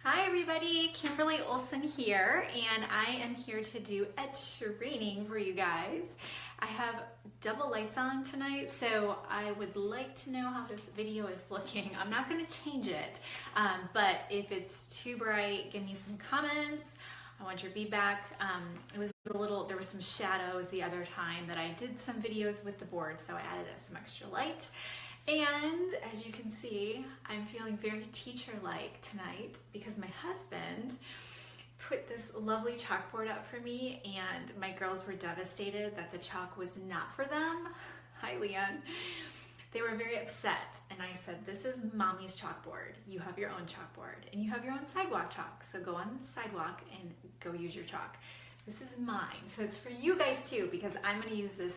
Hi everybody, Kimberly Olson here, and I am here to do a training for you guys. I have double lights on tonight, so I would like to know how this video is looking. I'm not going to change it, but if it's too bright, give me some comments. I want your feedback. There were some shadows the other time that I did some videos with the board, so I added some extra light. And as you can see, I'm feeling very teacher-like tonight because my husband put this lovely chalkboard up for me, and my girls were devastated that the chalk was not for them. Hi, Leon. They were very upset, and I said, this is mommy's chalkboard. You have your own chalkboard, and you have your own sidewalk chalk, so go on the sidewalk and go use your chalk. This is mine, so it's for you guys too, because I'm going to use this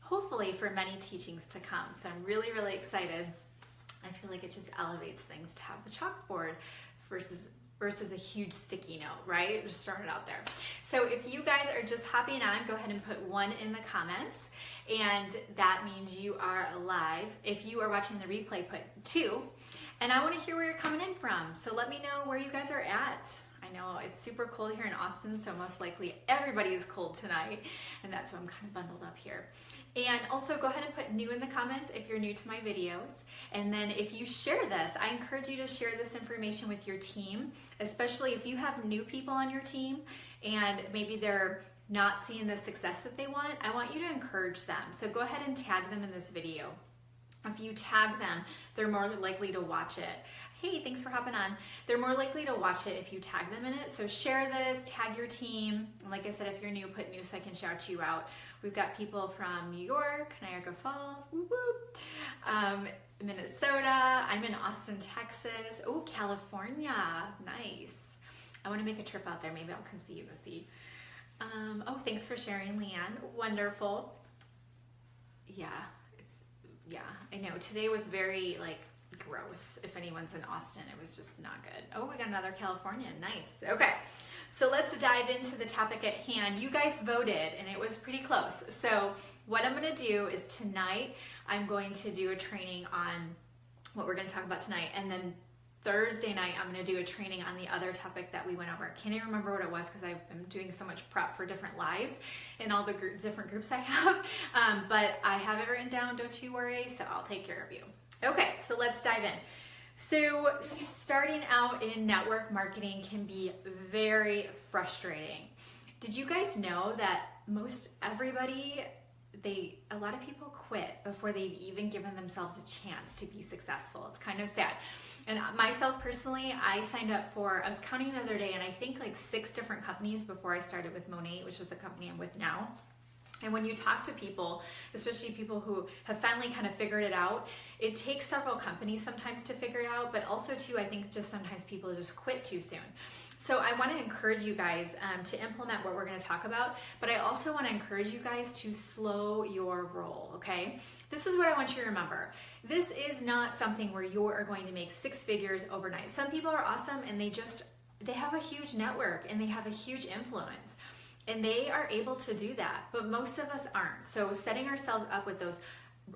hopefully for many teachings to come. So I'm really, really excited. I feel like it just elevates things to have the chalkboard versus a huge sticky note, right? Just throwing it out there. So if you guys are just hopping on, go ahead and put 1 in the comments, and that means you are live. If you are watching the replay, put 2. And I want to hear where you're coming in from. So let me know where you guys are at. I know it's super cold here in Austin, so most likely everybody is cold tonight, and that's why I'm kind of bundled up here. And also go ahead and put new in the comments if you're new to my videos. And then if you share this, I encourage you to share this information with your team, especially if you have new people on your team and maybe they're not seeing the success that they want. I want you to encourage them. So go ahead and tag them in this video. If you tag them, they're more likely to watch it. Hey, thanks for hopping on. They're more likely to watch it if you tag them in it. So share this, tag your team. And like I said, if you're new, put new so I can shout you out. We've got people from New York, Niagara Falls, whoop, whoop. Minnesota. I'm in Austin, Texas. Oh, California, nice. I want to make a trip out there. Maybe I'll come see you, go see. Oh, thanks for sharing, Leanne. Wonderful. Yeah, I know. Today was very gross. If anyone's in Austin, it was just not good. Oh, we got another Californian. Nice. Okay, so let's dive into the topic at hand. You guys voted, and it was pretty close. So what I'm going to do is tonight, I'm going to do a training on what we're going to talk about tonight, and then Thursday night, I'm going to do a training on the other topic that we went over. I can't even remember what it was because I'm doing so much prep for different lives in all the different groups I have, but I have it written down, don't you worry, so I'll take care of you. Okay, so let's dive in. So starting out in network marketing can be very frustrating. Did you guys know that most everybody, a lot of people quit before they've even given themselves a chance to be successful? It's kind of sad. And myself personally, I signed up for, I was counting the other day, and I think 6 different companies before I started with Monat, which is the company I'm with now. And when you talk to people, especially people who have finally kind of figured it out, it takes several companies sometimes to figure it out, but also too, I think just sometimes people just quit too soon. So I want to encourage you guys to implement what we're going to talk about, but I also want to encourage you guys to slow your roll, okay? This is what I want you to remember. This is not something where you are going to make 6 figures overnight. Some people are awesome and they have a huge network and they have a huge influence. And they are able to do that, but most of us aren't. So setting ourselves up with those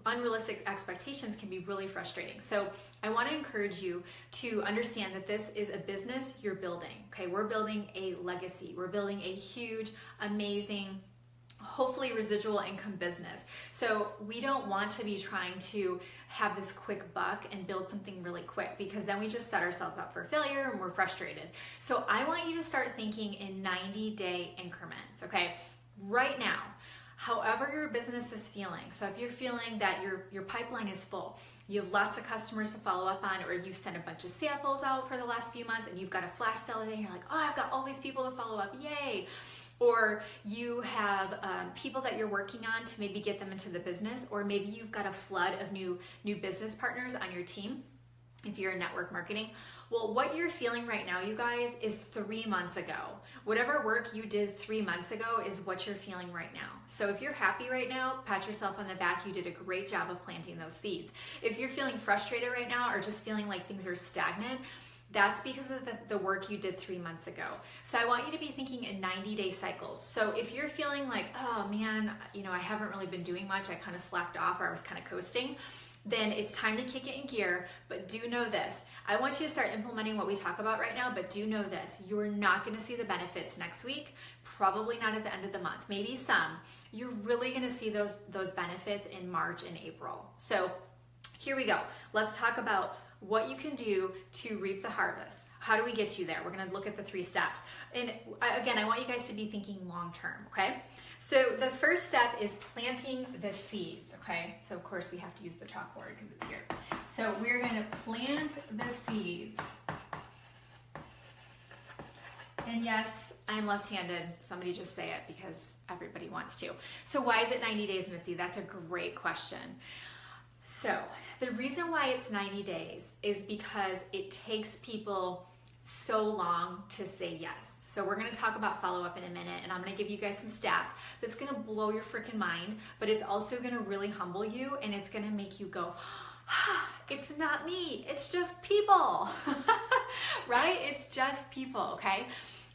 unrealistic expectations can be really frustrating. So I want to encourage you to understand that this is a business you're building, okay? We're building a legacy. We're building a huge, amazing, hopefully residual income business. So we don't want to be trying to have this quick buck and build something really quick, because then we just set ourselves up for failure and we're frustrated. So I want you to start thinking in 90-day increments, okay? Right now, however your business is feeling. So if you're feeling that your pipeline is full, you have lots of customers to follow up on, or you've sent a bunch of samples out for the last few months and you've got a flash sale today and you're like, oh, I've got all these people to follow up, yay. Or you have people that you're working on to maybe get them into the business, or maybe you've got a flood of new business partners on your team if you're in network marketing. Well, what you're feeling right now, you guys, is 3 months ago. Whatever work you did 3 months ago is what you're feeling right now. So if you're happy right now, pat yourself on the back. You did a great job of planting those seeds. If you're feeling frustrated right now or just feeling like things are stagnant, that's because of the work you did 3 months ago. So I want you to be thinking in 90-day cycles. So if you're feeling like, oh man, I haven't really been doing much, I kind of slacked off or I was kind of coasting, then it's time to kick it in gear. But do know this, I want you to start implementing what we talk about right now, but do know this, you're not gonna see the benefits next week, probably not at the end of the month, maybe some. You're really gonna see those benefits in March and April. So here we go. Let's talk about what you can do to reap the harvest. How do we get you there? We're gonna look at the 3 steps. And again, I want you guys to be thinking long-term, okay? So the first step is planting the seeds, okay? So of course we have to use the chalkboard because it's here. So we're gonna plant the seeds. And yes, I'm left-handed. Somebody just say it because everybody wants to. So why is it 90 days, Missy? That's a great question. So the reason why it's 90 days is because it takes people so long to say yes. So we're gonna talk about follow-up in a minute, and I'm gonna give you guys some stats that's gonna blow your freaking mind, but it's also gonna really humble you, and it's gonna make you go, ah, it's not me, it's just people, right? It's just people, okay?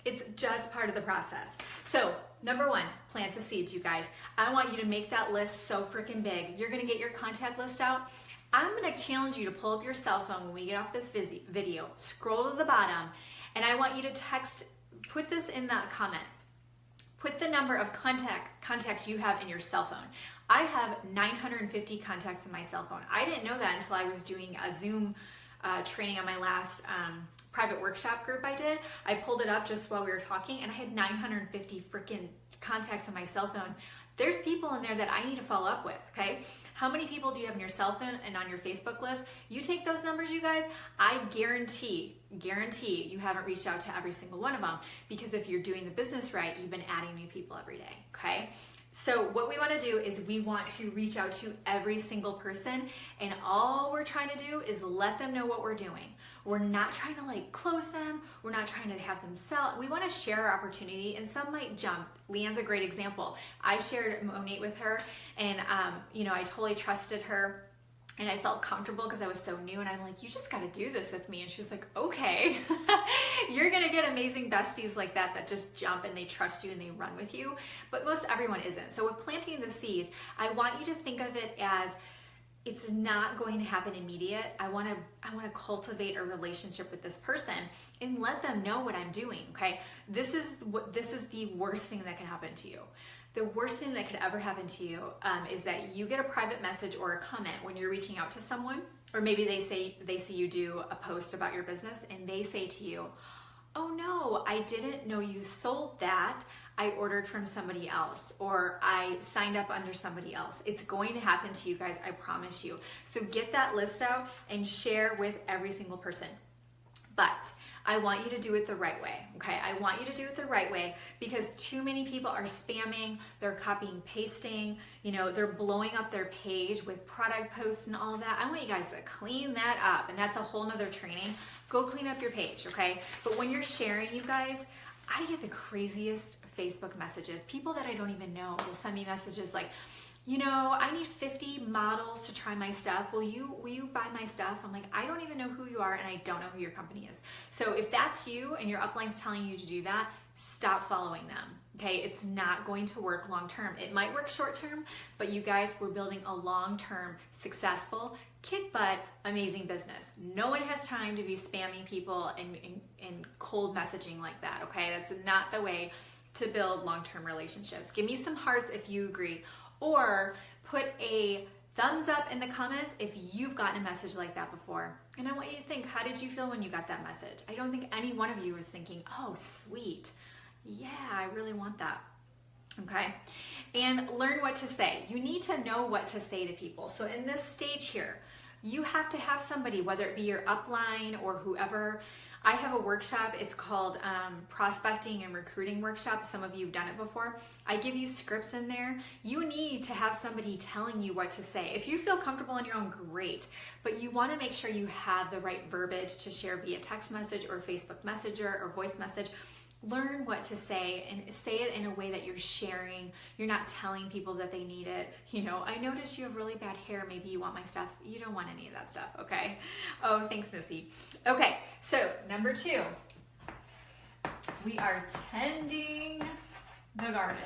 It's just part of the process. So number 1, plant the seeds, you guys. I want you to make that list so freaking big. You're gonna get your contact list out. I'm gonna challenge you to pull up your cell phone when we get off this video, scroll to the bottom, and I want you to put this in the comments. Put the number of contacts you have in your cell phone. I have 950 contacts in my cell phone. I didn't know that until I was doing a Zoom training on my last private workshop group I did. I pulled it up just while we were talking, and I had 950 freaking contacts on my cell phone. There's people in there that I need to follow up with, okay? How many people do you have in your cell phone and on your Facebook list? You take those numbers, you guys, I guarantee you haven't reached out to every single one of them, because if you're doing the business right, you've been adding new people every day, okay? So what we want to do is we want to reach out to every single person, and all we're trying to do is let them know what we're doing. We're not trying to like close them. We're not trying to have them sell. We want to share our opportunity, and some might jump. Leanne's a great example. I shared Monat with her, and you know, I totally trusted her. And I felt comfortable because I was so new, and I'm like, you just got to do this with me. And she was like, okay. You're going to get amazing besties like that just jump and they trust you and they run with you. But most everyone isn't. So with planting the seeds, I want you to think of it as it's not going to happen immediate. I want to cultivate a relationship with this person and let them know what I'm doing, okay? This is the worst thing that can happen to you. The worst thing that could ever happen to you is that you get a private message or a comment when you're reaching out to someone, or maybe they see you do a post about your business and they say to you, oh no, I didn't know you sold that. I ordered from somebody else, or I signed up under somebody else. It's going to happen to you guys, I promise you. So get that list out and share with every single person. But I want you to do it the right way, okay? I want you to do it the right way, because too many people are spamming, they're copying, pasting, you know, they're blowing up their page with product posts and all that. I want you guys to clean that up, and that's a whole nother training. Go clean up your page, okay? But when you're sharing, you guys, I get the craziest Facebook messages. People that I don't even know will send me messages like, you know, I need 50 models to try my stuff. Will you buy my stuff? I'm like, I don't even know who you are, and I don't know who your company is. So if that's you and your upline's telling you to do that, stop following them, okay? It's not going to work long-term. It might work short-term, but you guys, we're building a long-term, successful, kick-butt, amazing business. No one has time to be spamming people and cold messaging like that, okay? That's not the way to build long-term relationships. Give me some hearts if you agree, or put a thumbs up in the comments if you've gotten a message like that before. And I want you to think, how did you feel when you got that message? I don't think any one of you was thinking, oh, sweet. Yeah, I really want that. Okay? And learn what to say. You need to know what to say to people. So in this stage here, you have to have somebody, whether it be your upline or whoever. I have a workshop, it's called Prospecting and Recruiting Workshop. Some of you have done it before. I give you scripts in there. You need to have somebody telling you what to say. If you feel comfortable on your own, great. But you want to make sure you have the right verbiage to share via text message or Facebook Messenger or voice message. Learn what to say, and say it in a way that you're sharing. You're not telling people that they need it. You know, I noticed you have really bad hair. Maybe you want my stuff. You don't want any of that stuff, okay? Oh, thanks, Missy. Okay, so number 2, we are tending the garden.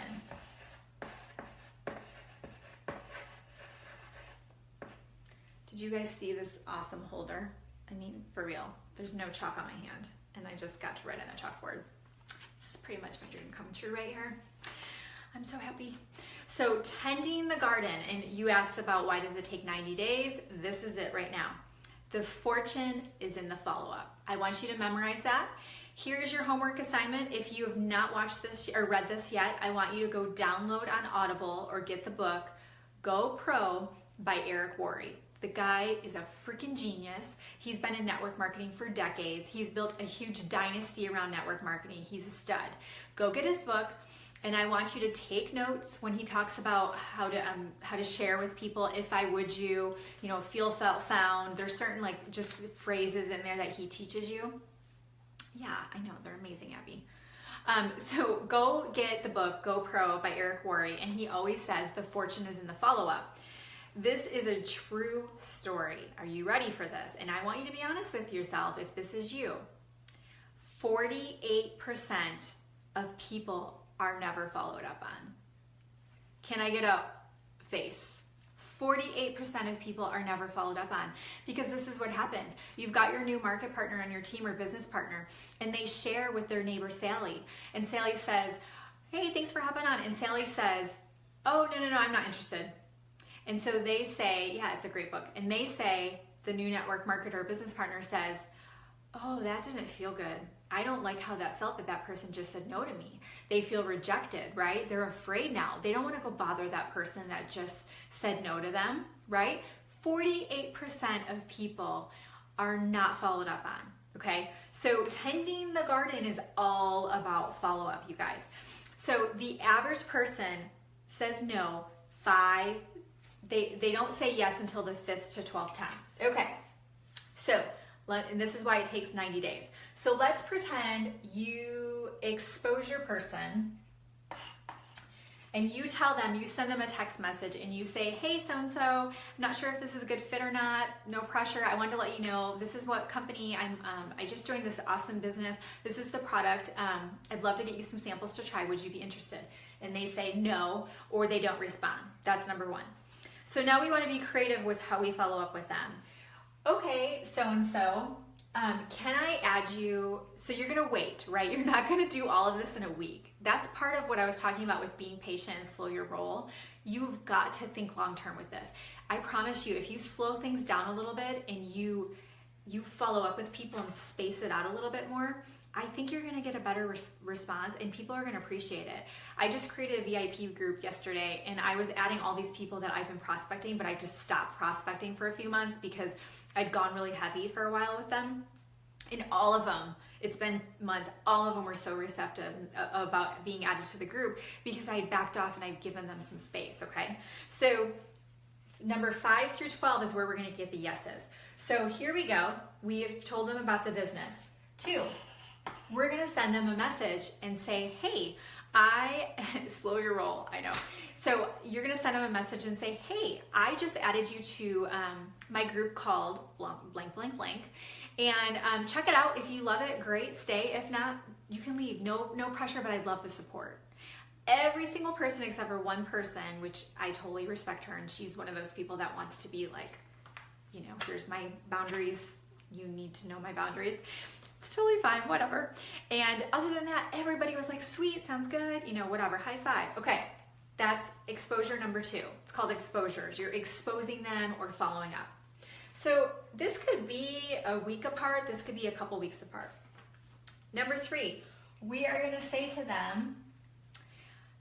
Did you guys see this awesome holder? I mean, for real, there's no chalk on my hand and I just got to write on a chalkboard. This is pretty much my dream come true right here. I'm so happy. So tending the garden, and you asked about why does it take 90 days? This is it right now. The fortune is in the follow-up. I want you to memorize that. Here's your homework assignment. If you have not watched this or read this yet, I want you to go download on Audible or get the book, Go Pro by Eric Worre. The guy is a freaking genius. He's been in network marketing for decades. He's built a huge dynasty around network marketing. He's a stud. Go get his book. And I want you to take notes when he talks about how to share with people, if I would you know, feel, felt, found. There's certain like just phrases in there that he teaches you. Yeah, I know, they're amazing, Abby. So go get the book, Go Pro by Eric Worre, and he always says the fortune is in the follow-up. This is a true story. Are you ready for this? And I want you to be honest with yourself if this is you. 48% of people are never followed up on. Can I get a face? 48% of people are never followed up on, because this is what happens. You've got your new market partner on your team or business partner, and they share with their neighbor Sally, and Sally says, hey, thanks for hopping on. And Sally says, oh, no, I'm not interested. And so they say, yeah, it's a great book. And they say, the new network marketer or business partner says, oh, that didn't feel good. I don't like how that felt that person just said no to me. They feel rejected, right? They're afraid now. They don't want to go bother that person that just said no to them, right? 48% of people are not followed up on, okay? So tending the garden is all about follow-up, you guys. So the average person says no they don't say yes until the 5th to 12th time. Okay, so and this is why it takes 90 days. So let's pretend you expose your person and you tell them, you send them a text message and you say, hey, so-and-so, I'm not sure if this is a good fit or not, no pressure. I wanted to let you know, this is what company I just joined this awesome business. This is the product. I'd love to get you some samples to try. Would you be interested? And they say no, or they don't respond. That's number one. So now we want to be creative with how we follow up with them. Okay, so-and-so, can I add you? So you're gonna wait, right? You're not gonna do all of this in a week. That's part of what I was talking about with being patient and slow your roll. You've got to think long-term with this. I promise you, if you slow things down a little bit and you follow up with people and space it out a little bit more, I think you're gonna get a better response and people are gonna appreciate it. I just created a VIP group yesterday and I was adding all these people that I've been prospecting, but I just stopped prospecting for a few months because I'd gone really heavy for a while with them. And all of them, it's been months, all of them were so receptive about being added to the group because I had backed off and I'd given them some space, okay? So number 5 through 12 is where we're gonna get the yeses. So here we go. We have told them about the business. 2, we're gonna send them a message and say, hey, slow your roll, I know. So you're gonna send them a message and say, hey, I just added you to my group called blank, blank, blank. And check it out. If you love it, great, stay. If not, you can leave. No pressure, but I'd love the support. Every single person except for one person, which I totally respect her, and she's one of those people that wants to be like, you know, here's my boundaries. You need to know my boundaries. It's totally fine, whatever. And other than that, everybody was like, sweet, sounds good, you know, whatever, high five. Okay, that's exposure number 2. It's called exposures. You're exposing them or following up. So this could be a week apart. This could be a couple weeks apart. Number 3, we are going to say to them,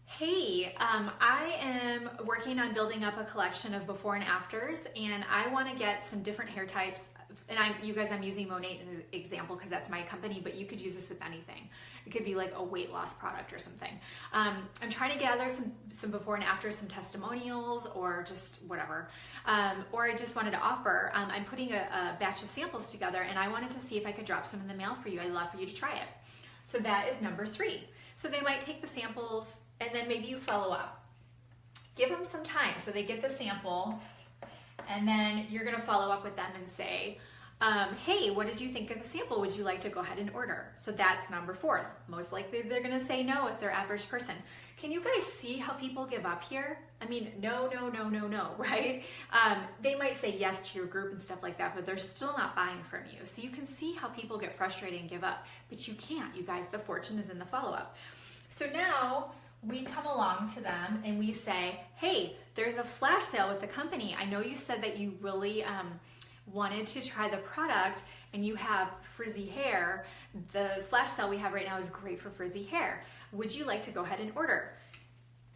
hey, I am working on building up a collection of before and afters, and I want to get some different hair types. And I'm using Monat as an example because that's my company, but you could use this with anything. It could be like a weight loss product or something. I'm trying to gather some before and after, some testimonials or just whatever. Or I just wanted to offer, I'm putting a batch of samples together and I wanted to see if I could drop some in the mail for you. I'd love for you to try it. So that is number 3. So they might take the samples and then maybe you follow up. Give them some time so they get the sample, and then you're gonna follow up with them and say, hey, what did you think of the sample? Would you like to go ahead and order? So that's number 4. Most likely they're gonna say no if they're average person. Can you guys see how people give up here? I mean, no, no, no, no, no, right? They might say yes to your group and stuff like that, but they're still not buying from you. So you can see how people get frustrated and give up, but you can't, you guys. The fortune is in the follow-up. So now we come along to them and we say, hey, there's a flash sale with the company. I know you said that you really wanted to try the product and you have frizzy hair. The flash sale we have right now is great for frizzy hair. Would you like to go ahead and order?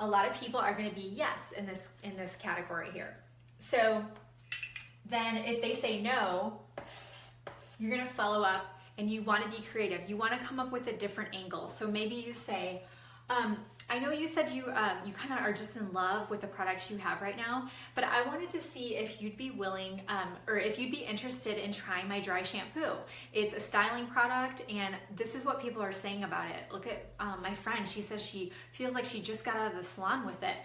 A lot of people are going to be yes in this category here. So then if they say no, you're going to follow up and you want to be creative. You want to come up with a different angle. So maybe you say, I know you said you kind of are just in love with the products you have right now, but I wanted to see if you'd be willing or if you'd be interested in trying my dry shampoo. It's a styling product and this is what people are saying about it. Look at my friend, she says she feels like she just got out of the salon with it.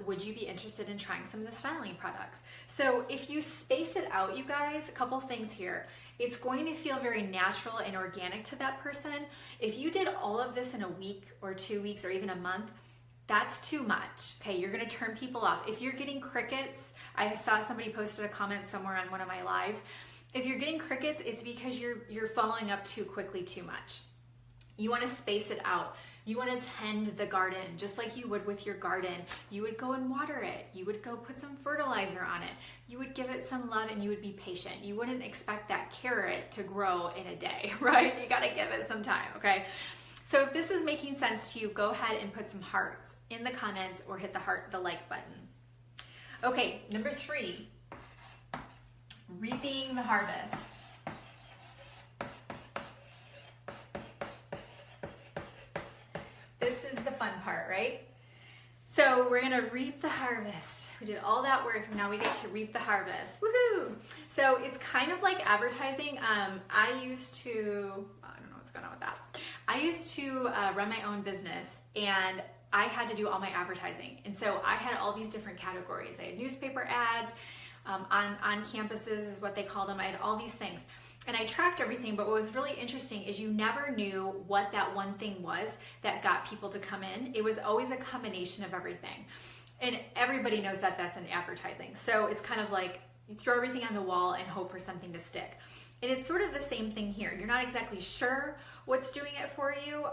Would you be interested in trying some of the styling products? So if you space it out, you guys, a couple things here. It's going to feel very natural and organic to that person. If you did all of this in a week or 2 weeks or even a month, that's too much. Okay, you're gonna turn people off. If you're getting crickets, I saw somebody posted a comment somewhere on one of my lives. If you're getting crickets, it's because you're following up too quickly, too much. You wanna space it out. You want to tend the garden just like you would with your garden. You would go and water it. You would go put some fertilizer on it. You would give it some love and you would be patient. You wouldn't expect that carrot to grow in a day, right? You got to give it some time, okay? So if this is making sense to you, go ahead and put some hearts in the comments or hit the like button. Okay, number 3, reaping the harvest. This is the fun part, right? So we're gonna reap the harvest. We did all that work, and now we get to reap the harvest. Woohoo! So it's kind of like advertising. I don't know what's going on with that. I used to run my own business, and I had to do all my advertising. And so I had all these different categories. I had newspaper ads, on campuses is what they called them. I had all these things. And I tracked everything, but what was really interesting is you never knew what that one thing was that got people to come in. It was always a combination of everything. And everybody knows that that's in advertising. So it's kind of like you throw everything on the wall and hope for something to stick. And it's sort of the same thing here. You're not exactly sure what's doing it for you,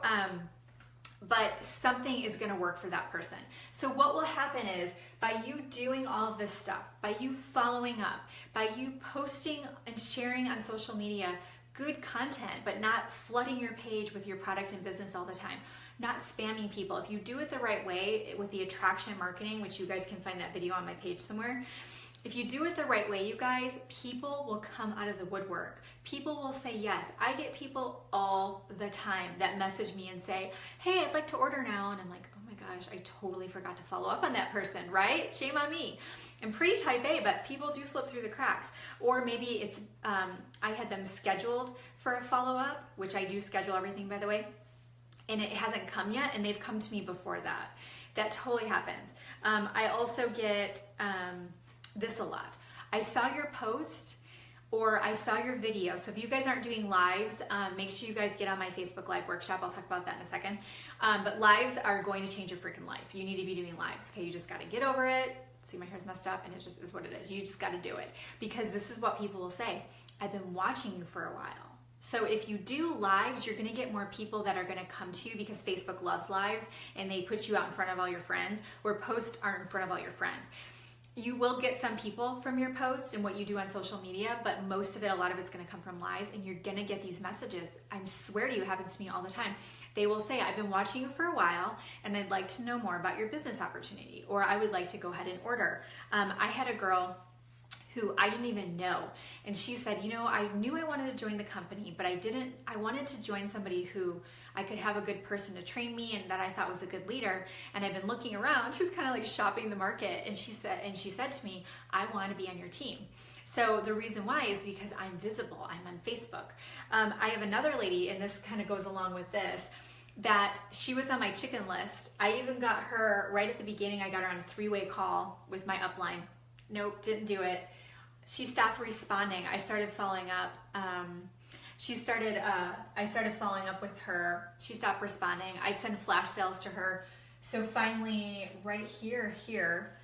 but something is going to work for that person. So what will happen is by you doing all of this stuff, by you following up, by you posting and sharing on social media good content, but not flooding your page with your product and business all the time, not spamming people. If you do it the right way with the attraction marketing, which you guys can find that video on my page somewhere, if you do it the right way, you guys, people will come out of the woodwork. People will say yes. I get people all the time that message me and say, hey, I'd like to order now. And I'm like, oh my gosh, I totally forgot to follow up on that person, right? Shame on me. I'm pretty type A, but people do slip through the cracks. Or maybe it's, I had them scheduled for a follow-up, which I do schedule everything, by the way, and it hasn't come yet, and they've come to me before that. That totally happens. I also get this a lot. I saw your post or I saw your video. So if you guys aren't doing lives, make sure you guys get on my Facebook Live workshop. I'll talk about that in a second. But lives are going to change your freaking life. You need to be doing lives. Okay, you just got to get over it. See, my hair's messed up and it just is what it is. You just got to do it because this is what people will say. I've been watching you for a while. So if you do lives, you're gonna get more people that are gonna come to you because Facebook loves lives and they put you out in front of all your friends, where posts aren't in front of all your friends. You will get some people from your posts and what you do on social media, but most of it, a lot of it's gonna come from lives, and you're gonna get these messages. I swear to you, it happens to me all the time. They will say, I've been watching you for a while and I'd like to know more about your business opportunity, or I would like to go ahead and order. I had a girl who I didn't even know. And she said, you know, I knew I wanted to join the company, but I wanted to join somebody who I could have a good person to train me and that I thought was a good leader. And I've been looking around. She was kind of like shopping the market. And she said to me, I want to be on your team. So the reason why is because I'm visible. I'm on Facebook. I have another lady, and this kind of goes along with this, that she was on my chicken list. I even got her right at the beginning. I got her on a 3-way call with my upline. Nope, didn't do it. she stopped responding. I started following up. I started following up with her. She stopped responding. I'd send flash sales to her. So finally, right here,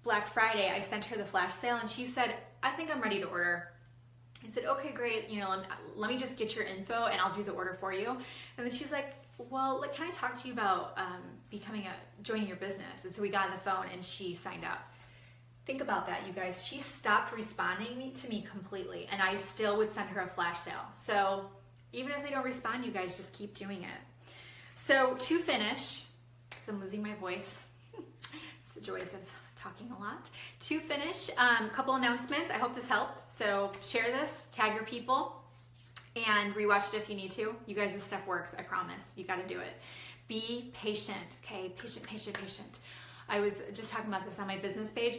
Black Friday, I sent her the flash sale and she said, I think I'm ready to order. I said, okay, great. You know, let me just get your info and I'll do the order for you. And then she's like, well, can I talk to you about joining your business? And so we got on the phone and she signed up. Think about that, you guys. She stopped responding to me completely, and I still would send her a flash sale. So even if they don't respond, you guys just keep doing it. So to finish, because I'm losing my voice, it's the joys of talking a lot. To finish, a couple announcements. I hope this helped. So share this, tag your people, and rewatch it if you need to. You guys, this stuff works, I promise. You got to do it. Be patient, okay? Patient. I was just talking about this on my business page.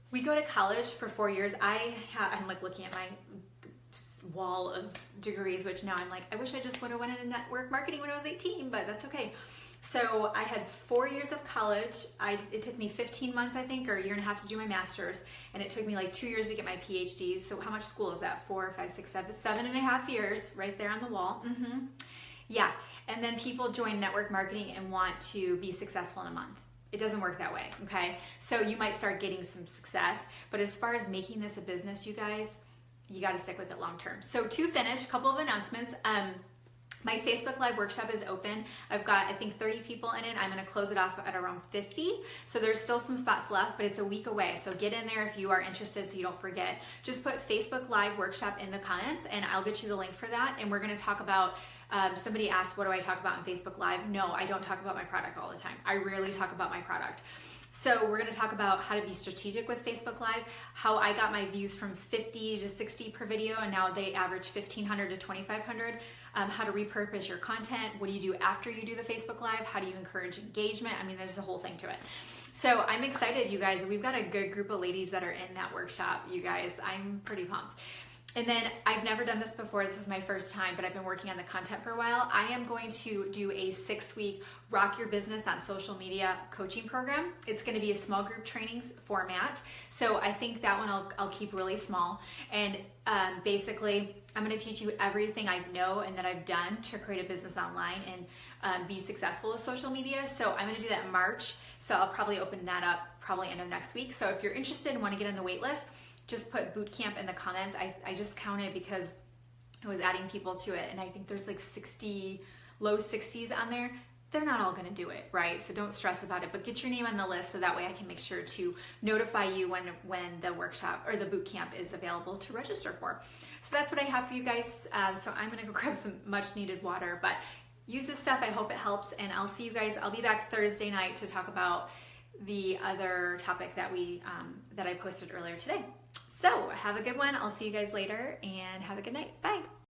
We go to college for 4 years. I'm like looking at my wall of degrees, which now I'm like, I wish I just would have went into network marketing when I was 18, but that's okay. So I had 4 years of college. It took me 15 months, I think, or a year and a half to do my master's, and it took me like 2 years to get my PhDs. So how much school is that? 4, 5, 6, 7.5 years, right there on the wall. Yeah, and then people join network marketing and want to be successful in a month. It doesn't work that way, okay? So you might start getting some success, but as far as making this a business, you guys, you got to stick with it long term. So to finish, a couple of announcements. My Facebook Live workshop is open. I've got, I think, 30 people in it. I'm going to close it off at around 50. So there's still some spots left, but it's a week away. So get in there if you are interested so you don't forget. Just put Facebook Live workshop in the comments and I'll get you the link for that. And we're going to talk about, somebody asked, what do I talk about on Facebook Live? No, I don't talk about my product all the time. I rarely talk about my product. So we're going to talk about how to be strategic with Facebook Live, how I got my views from 50 to 60 per video, and now they average 1,500 to 2,500. How to repurpose your content. What do you do after you do the Facebook Live? How do you encourage engagement? I mean, there's a whole thing to it. So I'm excited, you guys. We've got a good group of ladies that are in that workshop, you guys. I'm pretty pumped. And then I've never done this before. This is my first time, but I've been working on the content for a while. I am going to do a 6-week Rock Your Business on Social Media coaching program. It's going to be a small group trainings format. So I think that one I'll keep really small. And basically, I'm going to teach you everything I know and that I've done to create a business online and be successful with social media. So I'm going to do that in March. So I'll probably open that up probably end of next week. So if you're interested and want to get on the wait list, just put boot camp in the comments. I just counted because I was adding people to it, and I think there's like 60, low 60s on there. They're not all going to do it, right? So don't stress about it, but get your name on the list so that way I can make sure to notify you when the workshop or the boot camp is available to register for. So that's what I have for you guys. So I'm going to go grab some much needed water, but use this stuff. I hope it helps, and I'll see you guys. I'll be back Thursday night to talk about the other topic that I posted earlier today. So have a good one. I'll see you guys later and have a good night. Bye.